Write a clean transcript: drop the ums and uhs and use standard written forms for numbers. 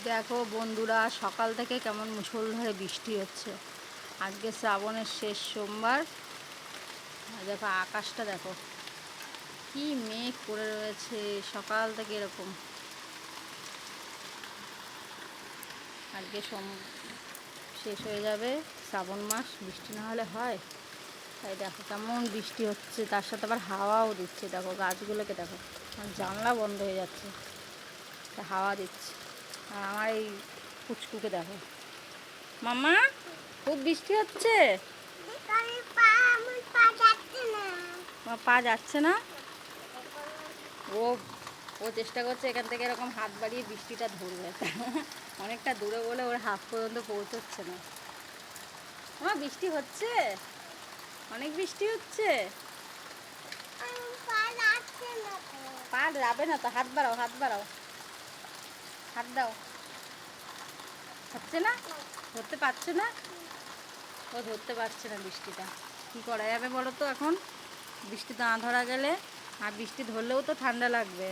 দেখো বন্ধুরা, সকাল থেকে কেমন মুষলধারে বৃষ্টি হচ্ছে। আজকে শ্রাবণের শেষ সোমবার। দেখো আকাশটা দেখো, কি মেঘ করে রয়েছে সকাল থেকে এরকম। আজকে শেষ হয়ে যাবে শ্রাবণ মাস, বৃষ্টি না হলে হয়। তাই দেখো কেমন বৃষ্টি হচ্ছে, তার সাথে আবার হাওয়াও দিচ্ছে। দেখো গাছগুলোকে দেখো, জানলা বন্ধ হয়ে যাচ্ছে, হাওয়া দিচ্ছে। আর আমার এই পুচকুকে দেখো, মামা খুব বৃষ্টি হচ্ছে। পা যাচ্ছে না। ও ও চেষ্টা করছে এখান থেকে এরকম হাত বাড়িয়ে বৃষ্টিটা ধরবে। অনেকটা দূরে বলে ওর হাত পর্যন্ত পৌঁছচ্ছে না। আমার বৃষ্টি হচ্ছে, অনেক বৃষ্টি হচ্ছে। পা যাবে না তো, হাত বাড়াও, হাত বাড়াও, হাত দাও। হচ্ছে না, ধরতে পারছে না। ও ধরতে পারছে না বৃষ্টিটা। কি করা যাবে বলো তো এখন? বৃষ্টি না ধরা গেলে, আর বৃষ্টি ধরলেও তো ঠান্ডা লাগবে।